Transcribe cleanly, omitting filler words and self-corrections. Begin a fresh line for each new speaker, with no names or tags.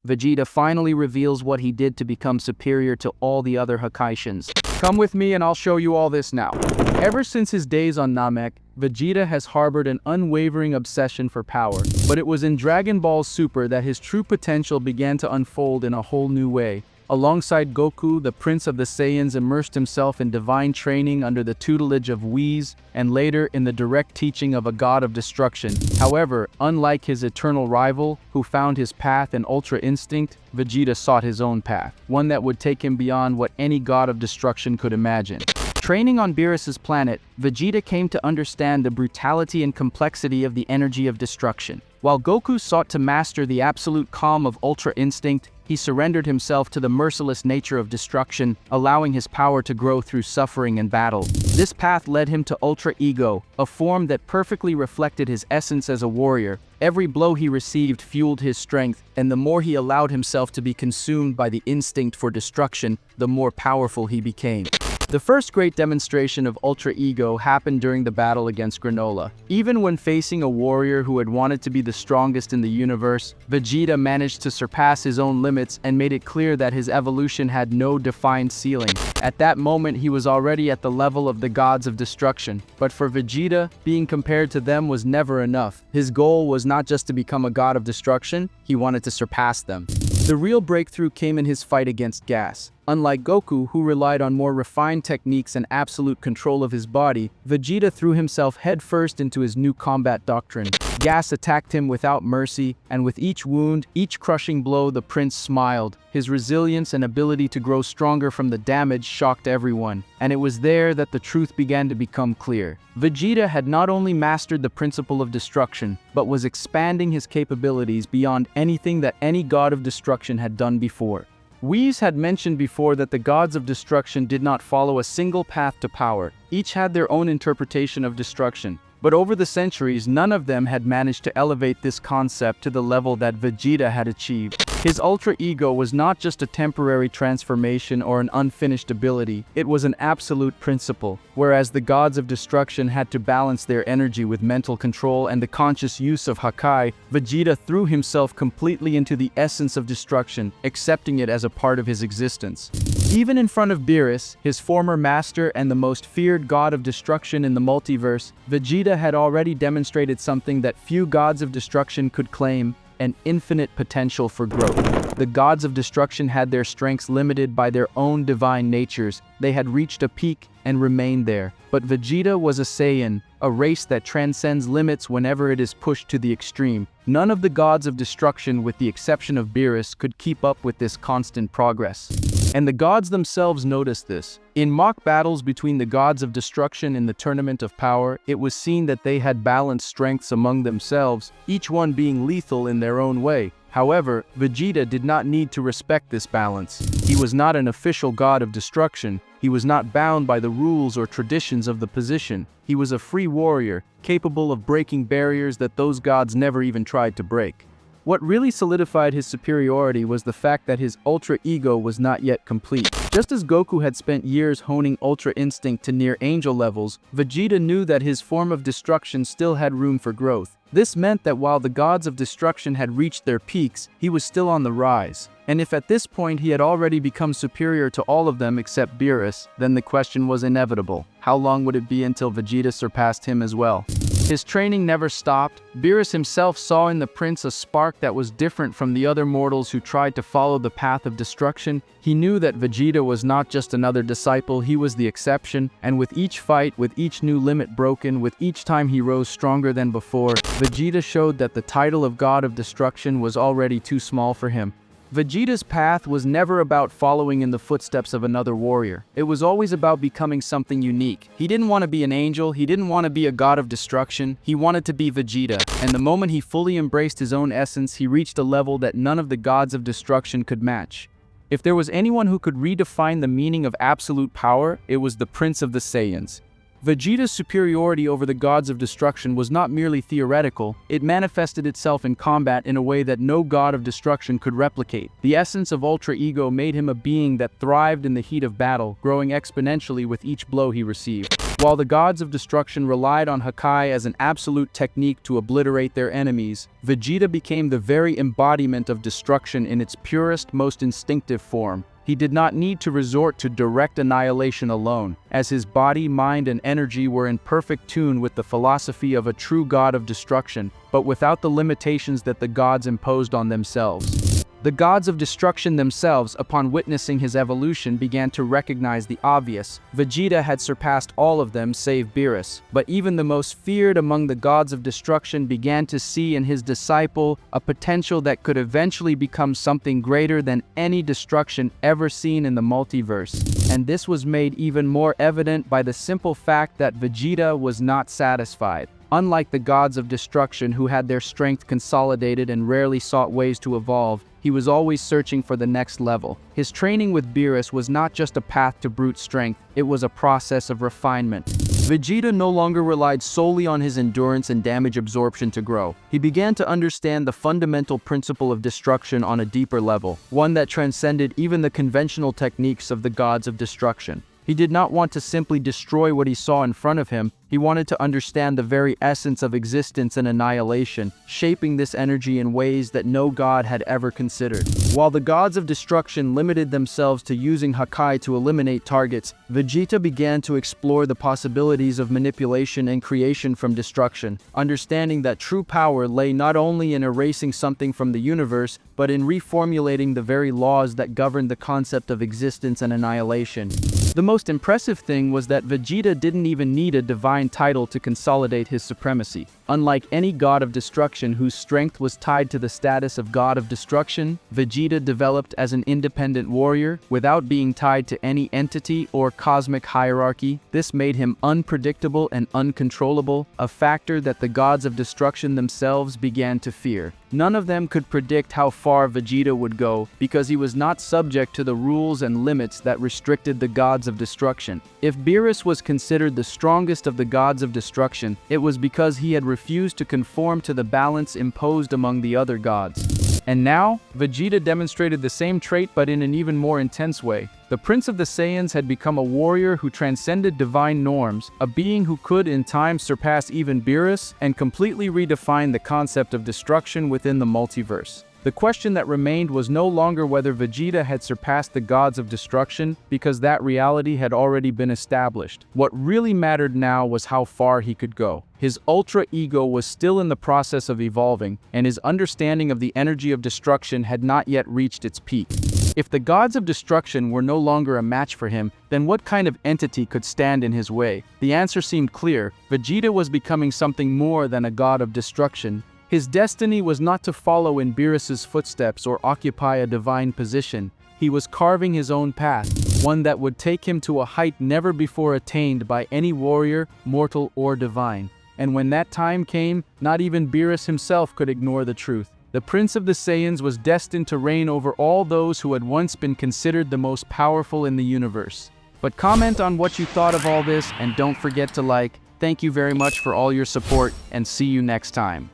Vegeta finally reveals what he did to become superior to all the other Hakaishins. Come with me and I'll show you all this now. Ever since his days on Namek, Vegeta has harbored an unwavering obsession for power. But it was in Dragon Ball Super that his true potential began to unfold in a whole new way. Alongside Goku, the Prince of the Saiyans immersed himself in divine training under the tutelage of Whis, and later in the direct teaching of a god of destruction. However, unlike his eternal rival, who found his path in Ultra Instinct, Vegeta sought his own path, one that would take him beyond what any god of destruction could imagine. Training on Beerus's planet, Vegeta came to understand the brutality and complexity of the energy of destruction. While Goku sought to master the absolute calm of Ultra Instinct, he surrendered himself to the merciless nature of destruction, allowing his power to grow through suffering and battle. This path led him to Ultra Ego, a form that perfectly reflected his essence as a warrior. Every blow he received fueled his strength, and the more he allowed himself to be consumed by the instinct for destruction, the more powerful he became. The first great demonstration of Ultra Ego happened during the battle against Granola. Even when facing a warrior who had wanted to be the strongest in the universe, Vegeta managed to surpass his own limits and made it clear that his evolution had no defined ceiling. At that moment, he was already at the level of the gods of destruction. But for Vegeta, being compared to them was never enough. His goal was not just to become a god of destruction, he wanted to surpass them. The real breakthrough came in his fight against Gas. Unlike Goku, who relied on more refined techniques and absolute control of his body, Vegeta threw himself headfirst into his new combat doctrine. Gas attacked him without mercy, and with each wound, each crushing blow, the prince smiled. His resilience and ability to grow stronger from the damage shocked everyone, and it was there that the truth began to become clear. Vegeta had not only mastered the principle of destruction, but was expanding his capabilities beyond anything that any god of destruction had done before. Whis had mentioned before that the gods of destruction did not follow a single path to power. Each had their own interpretation of destruction. But over the centuries, none of them had managed to elevate this concept to the level that Vegeta had achieved. His Ultra Ego was not just a temporary transformation or an unfinished ability, it was an absolute principle. Whereas the gods of destruction had to balance their energy with mental control and the conscious use of Hakai, Vegeta threw himself completely into the essence of destruction, accepting it as a part of his existence. Even in front of Beerus, his former master and the most feared god of destruction in the multiverse, Vegeta had already demonstrated something that few gods of destruction could claim: an infinite potential for growth. The gods of destruction had their strengths limited by their own divine natures. They had reached a peak and remained there. But Vegeta was a Saiyan, a race that transcends limits whenever it is pushed to the extreme. None of the gods of destruction, with the exception of Beerus, could keep up with this constant progress. And the gods themselves noticed this. In mock battles between the gods of destruction in the Tournament of Power, it was seen that they had balanced strengths among themselves, each one being lethal in their own way. However, Vegeta did not need to respect this balance. He was not an official god of destruction. He was not bound by the rules or traditions of the position. He was a free warrior, capable of breaking barriers that those gods never even tried to break. What really solidified his superiority was the fact that his Ultra Ego was not yet complete. Just as Goku had spent years honing Ultra Instinct to near angel levels, Vegeta knew that his form of destruction still had room for growth. This meant that while the gods of destruction had reached their peaks, he was still on the rise. And if at this point he had already become superior to all of them except Beerus, then the question was inevitable: how long would it be until Vegeta surpassed him as well? His training never stopped. Beerus himself saw in the prince a spark that was different from the other mortals who tried to follow the path of destruction. He knew that Vegeta was not just another disciple, he was the exception, and with each fight, with each new limit broken, with each time he rose stronger than before, Vegeta showed that the title of God of Destruction was already too small for him. Vegeta's path was never about following in the footsteps of another warrior. It was always about becoming something unique. He didn't want to be an angel, he didn't want to be a god of destruction, he wanted to be Vegeta. And the moment he fully embraced his own essence, he reached a level that none of the gods of destruction could match. If there was anyone who could redefine the meaning of absolute power, it was the Prince of the Saiyans. Vegeta's superiority over the gods of destruction was not merely theoretical, it manifested itself in combat in a way that no god of destruction could replicate. The essence of Ultra Ego made him a being that thrived in the heat of battle, growing exponentially with each blow he received. While the gods of destruction relied on Hakai as an absolute technique to obliterate their enemies, Vegeta became the very embodiment of destruction in its purest, most instinctive form. He did not need to resort to direct annihilation alone, as his body, mind, and energy were in perfect tune with the philosophy of a true god of destruction, but without the limitations that the gods imposed on themselves. The gods of destruction themselves, upon witnessing his evolution, began to recognize the obvious. Vegeta had surpassed all of them save Beerus, but even the most feared among the gods of destruction began to see in his disciple a potential that could eventually become something greater than any destruction ever seen in the multiverse. And this was made even more evident by the simple fact that Vegeta was not satisfied. Unlike the gods of destruction who had their strength consolidated and rarely sought ways to evolve, he was always searching for the next level. His training with Beerus was not just a path to brute strength, it was a process of refinement. Vegeta no longer relied solely on his endurance and damage absorption to grow. He began to understand the fundamental principle of destruction on a deeper level, one that transcended even the conventional techniques of the gods of destruction. He did not want to simply destroy what he saw in front of him. He wanted to understand the very essence of existence and annihilation, shaping this energy in ways that no god had ever considered. While the gods of destruction limited themselves to using Hakai to eliminate targets, Vegeta began to explore the possibilities of manipulation and creation from destruction, understanding that true power lay not only in erasing something from the universe, but in reformulating the very laws that govern the concept of existence and annihilation. The most impressive thing was that Vegeta didn't even need a divine title to consolidate his supremacy. Unlike any god of destruction whose strength was tied to the status of god of destruction, Vegeta developed as an independent warrior without being tied to any entity or cosmic hierarchy. This made him unpredictable and uncontrollable, a factor that the gods of destruction themselves began to fear. None of them could predict how far Vegeta would go because he was not subject to the rules and limits that restricted the gods of destruction. If Beerus was considered the strongest of the gods of destruction, it was because he had refused to conform to the balance imposed among the other gods. And now, Vegeta demonstrated the same trait but in an even more intense way. The Prince of the Saiyans had become a warrior who transcended divine norms, a being who could in time surpass even Beerus and completely redefine the concept of destruction within the multiverse. The question that remained was no longer whether Vegeta had surpassed the gods of destruction, because that reality had already been established. What really mattered now was how far he could go. His ultra ego was still in the process of evolving, and his understanding of the energy of destruction had not yet reached its peak. If the gods of destruction were no longer a match for him, then what kind of entity could stand in his way? The answer seemed clear. Vegeta was becoming something more than a god of destruction. His destiny was not to follow in Beerus's footsteps or occupy a divine position. He was carving his own path, one that would take him to a height never before attained by any warrior, mortal or divine. And when that time came, not even Beerus himself could ignore the truth. The Prince of the Saiyans was destined to reign over all those who had once been considered the most powerful in the universe. But comment on what you thought of all this, and don't forget to like. Thank you very much for all your support, and see you next time.